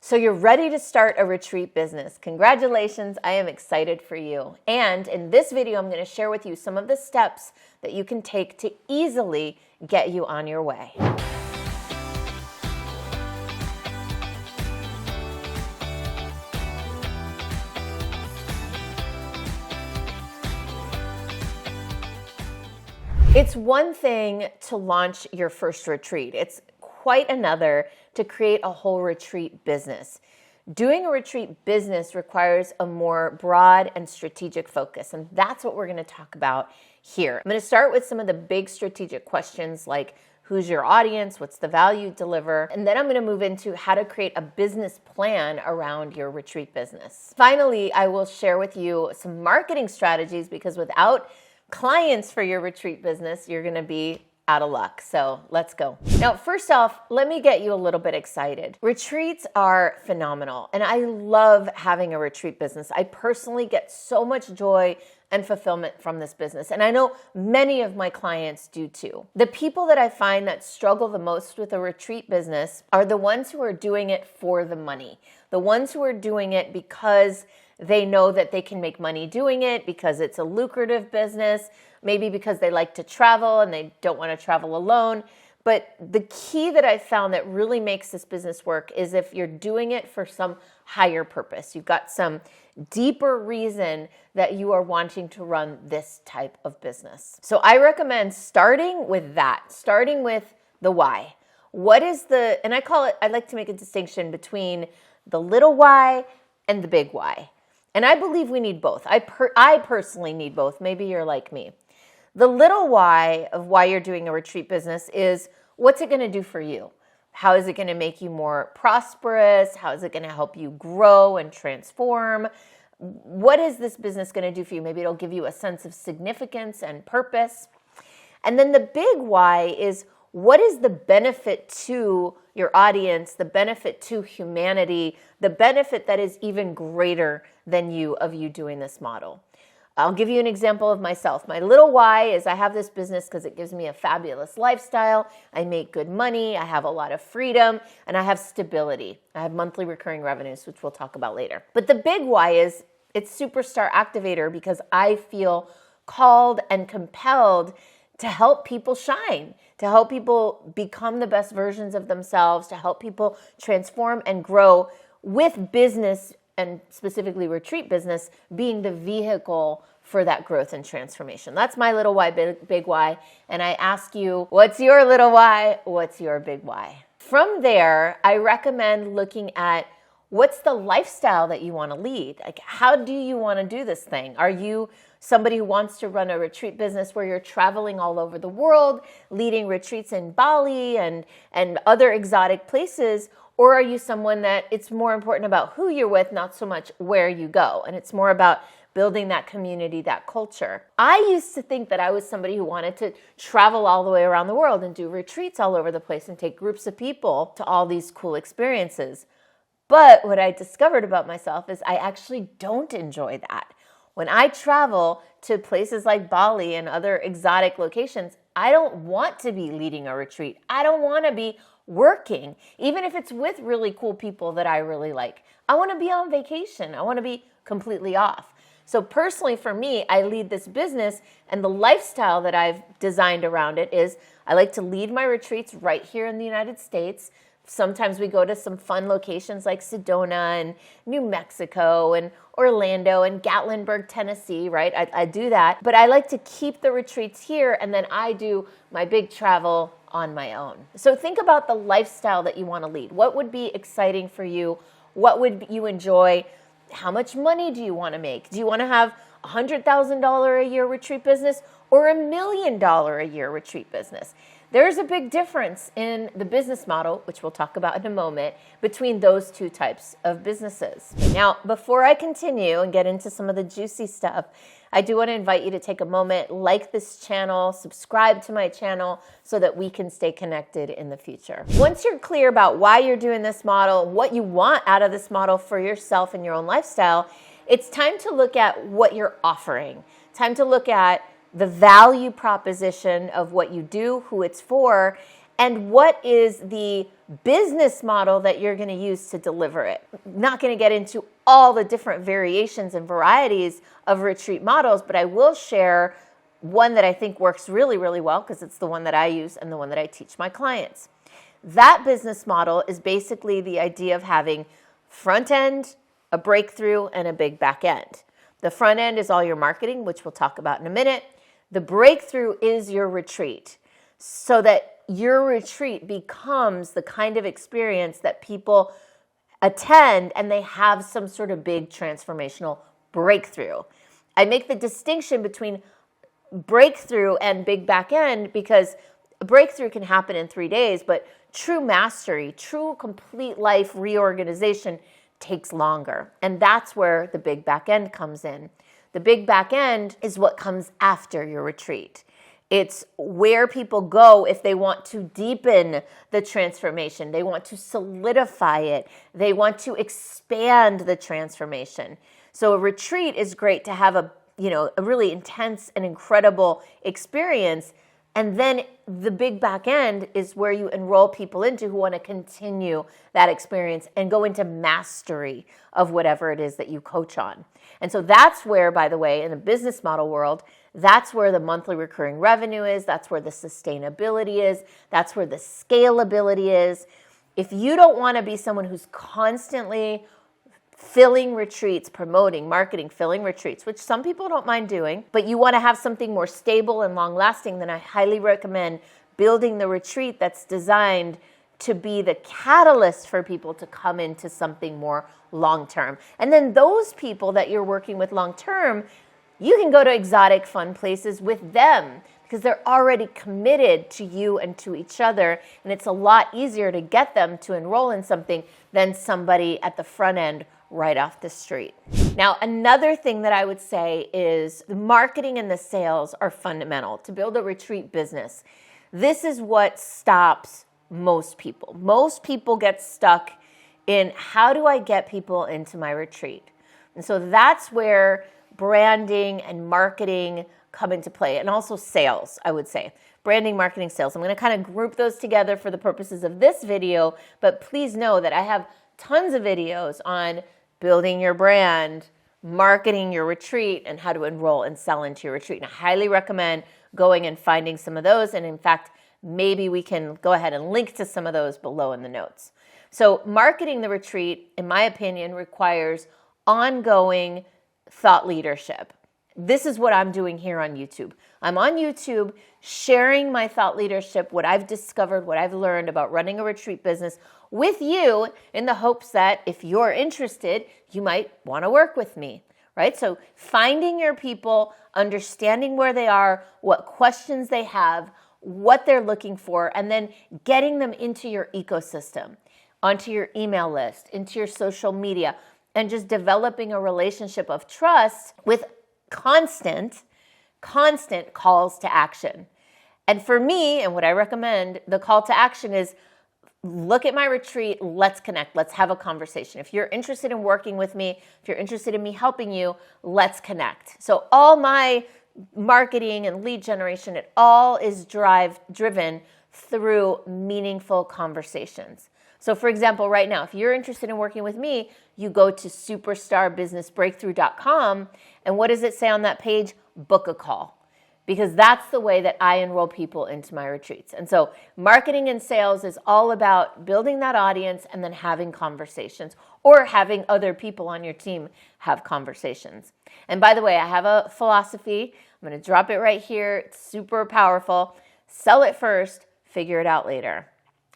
So you're ready to start a retreat business. Congratulations, I am excited for you. And in this video, I'm going to share with you some of the steps that you can take to easily get you on your way. It's one thing to launch your first retreat. It's quite another to create a whole retreat business. Doing a retreat business requires a more broad and strategic focus, and that's what we're going to talk about here. I'm going to start with some of the big strategic questions like who's your audience, what's the value you deliver, and then I'm going to move into how to create a business plan around your retreat business. Finally, I will share with you some marketing strategies because without clients for your retreat business, you're going to be out of luck. So let's go. Now, first off, let me get you a little bit excited. Retreats are phenomenal, and I love having a retreat business. I personally get so much joy and fulfillment from this business, and I know many of my clients do too. The people that I find that struggle the most with a retreat business are the ones who are doing it for the money, the ones who are doing it because they know that they can make money doing it, because it's a lucrative business, maybe because they like to travel and they don't want to travel alone. But the key that I found that really makes this business work is if you're doing it for some higher purpose. You've got some deeper reason that you are wanting to run this type of business. So I recommend starting with that, starting with the why. What is the, and I like to make a distinction between the little why and the big why. And I believe we need both. I personally need both. Maybe you're like me. The little why of why you're doing a retreat business is what's it going to do for you? How is it going to make you more prosperous? How is it going to help you grow and transform? What is this business going to do for you? Maybe it'll give you a sense of significance and purpose. And then the big why is what is the benefit to your audience, the benefit to humanity, the benefit that is even greater than you of you doing this model. I'll give you an example of myself. My little why is I have this business because it gives me a fabulous lifestyle. I make good money. I have a lot of freedom and I have stability. I have monthly recurring revenues, which we'll talk about later. But the big why is it's Superstar Activator because I feel called and compelled to help people shine, to help people become the best versions of themselves, to help people transform and grow with business and specifically retreat business being the vehicle for that growth and transformation. That's my little why, big why. And I ask you, what's your little why? What's your big why? From there, I recommend looking at what's the lifestyle that you want to lead? Like, how do you want to do this thing? Are you somebody who wants to run a retreat business where you're traveling all over the world, leading retreats in Bali and other exotic places? Or are you someone that it's more important about who you're with, not so much where you go? And it's more about building that community, that culture. I used to think that I was somebody who wanted to travel all the way around the world and do retreats all over the place and take groups of people to all these cool experiences. But what I discovered about myself is I actually don't enjoy that. When I travel to places like Bali and other exotic locations, I don't want to be leading a retreat. I don't want to be working, even if it's with really cool people that I really like. I want to be on vacation. I want to be completely off. So personally for me, I lead this business and the lifestyle that I've designed around it is I like to lead my retreats right here in the United States. Sometimes we go to some fun locations like Sedona and New Mexico and Orlando and Gatlinburg, Tennessee, right? I do that. But I like to keep the retreats here and then I do my big travel on my own. So think about the lifestyle that you want to lead. What would be exciting for you? What would you enjoy? How much money do you want to make? Do you want to have a $100,000 a year retreat business or $1 million a year retreat business? There's a big difference in the business model, which we'll talk about in a moment, between those two types of businesses. Now, before I continue and get into some of the juicy stuff, I do want to invite you to take a moment, like this channel, subscribe to my channel so that we can stay connected in the future. Once you're clear about why you're doing this model, what you want out of this model for yourself and your own lifestyle, it's time to look at what you're offering. Time to look at the value proposition of what you do, who it's for, and what is the business model that you're going to use to deliver it. I'm not going to get into all the different variations and varieties of retreat models, but I will share one that I think works really, really well because it's the one that I use and the one that I teach my clients. That business model is basically the idea of having front end, a breakthrough, and a big back end. The front end is all your marketing, which we'll talk about in a minute. The breakthrough is your retreat, so that your retreat becomes the kind of experience that people attend and they have some sort of big transformational breakthrough. I make the distinction between breakthrough and big back end because a breakthrough can happen in 3 days, but true mastery, true complete life reorganization takes longer. And that's where the big back end comes in. The big back end is what comes after your retreat. It's where people go if they want to deepen the transformation. They want to solidify it. They want to expand the transformation. So a retreat is great to have a really intense and incredible experience. And then the big back end is where you enroll people into who want to continue that experience and go into mastery of whatever it is that you coach on. And so that's where, by the way, in the business model world, that's where the monthly recurring revenue is. That's where the sustainability is. That's where the scalability is. If you don't want to be someone who's constantly filling retreats, promoting, marketing, filling retreats, which some people don't mind doing, but you want to have something more stable and long lasting, then I highly recommend building the retreat that's designed to be the catalyst for people to come into something more long term. And then those people that you're working with long term, you can go to exotic fun places with them because they're already committed to you and to each other. And it's a lot easier to get them to enroll in something than somebody at the front end right off the street. Now, another thing that I would say is the marketing and the sales are fundamental to build a retreat business. This is what stops most people. Most people get stuck in how do I get people into my retreat? And so that's where branding and marketing come into play, and also sales, I would say. Branding, marketing, sales. I'm going to kind of group those together for the purposes of this video, but please know that I have tons of videos on building your brand, marketing your retreat, and how to enroll and sell into your retreat. And I highly recommend going and finding some of those. And in fact, maybe we can go ahead and link to some of those below in the notes. So marketing the retreat, in my opinion, requires ongoing thought leadership. This is what I'm doing here on YouTube. I'm on YouTube sharing my thought leadership, what I've discovered, what I've learned about running a retreat business with you in the hopes that if you're interested, you might want to work with me, right? So finding your people, understanding where they are, what questions they have, what they're looking for, and then getting them into your ecosystem, onto your email list, into your social media, and just developing a relationship of trust with constant calls to action. And for me, and what I recommend, the call to action is look at my retreat, let's connect, let's have a conversation. If you're interested in working with me, if you're interested in me helping you, let's connect. So all my marketing and lead generation, it all is driven through meaningful conversations. So for example, right now, if you're interested in working with me, you go to superstarbusinessbreakthrough.com, and what does it say on that page? Book a call. Because that's the way that I enroll people into my retreats. And so marketing and sales is all about building that audience and then having conversations, or having other people on your team have conversations. And by the way, I have a philosophy. I'm going to drop it right here. It's super powerful. Sell it first, figure it out later.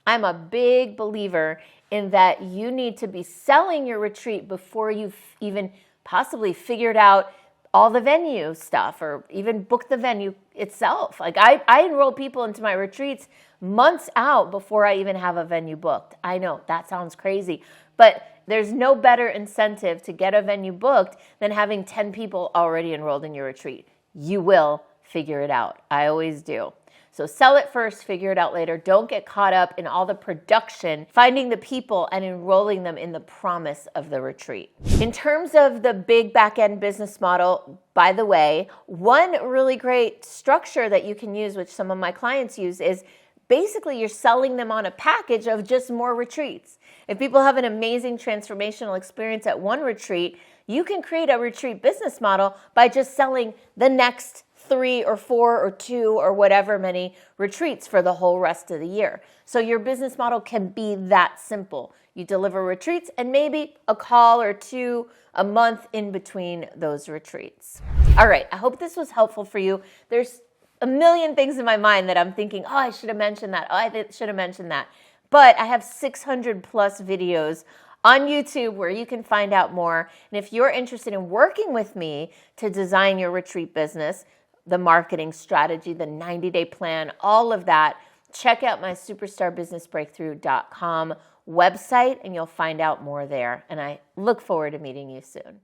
I'm a big believer in that you need to be selling your retreat before you've even possibly figured out all the venue stuff or even book the venue itself. Like I enroll people into my retreats months out before I even have a venue booked. I know that sounds crazy, but there's no better incentive to get a venue booked than having 10 people already enrolled in your retreat. You will figure it out. I always do. So sell it first, figure it out later. Don't get caught up in all the production, finding the people and enrolling them in the promise of the retreat. In terms of the big back-end business model, by the way, one really great structure that you can use, which some of my clients use, is basically you're selling them on a package of just more retreats. If people have an amazing transformational experience at one retreat, you can create a retreat business model by just selling the next 3 or 4 or 2 or whatever many retreats for the whole rest of the year. So your business model can be that simple. You deliver retreats and maybe a call or 2 a month in between those retreats. All right, I hope this was helpful for you. There's a million things in my mind that I'm thinking, oh, I should have mentioned that. Oh, I should have mentioned that. But I have 600 plus videos on YouTube where you can find out more. And if you're interested in working with me to design your retreat business, the marketing strategy, the 90-day plan, all of that, check out my superstarbusinessbreakthrough.com website and you'll find out more there. And I look forward to meeting you soon.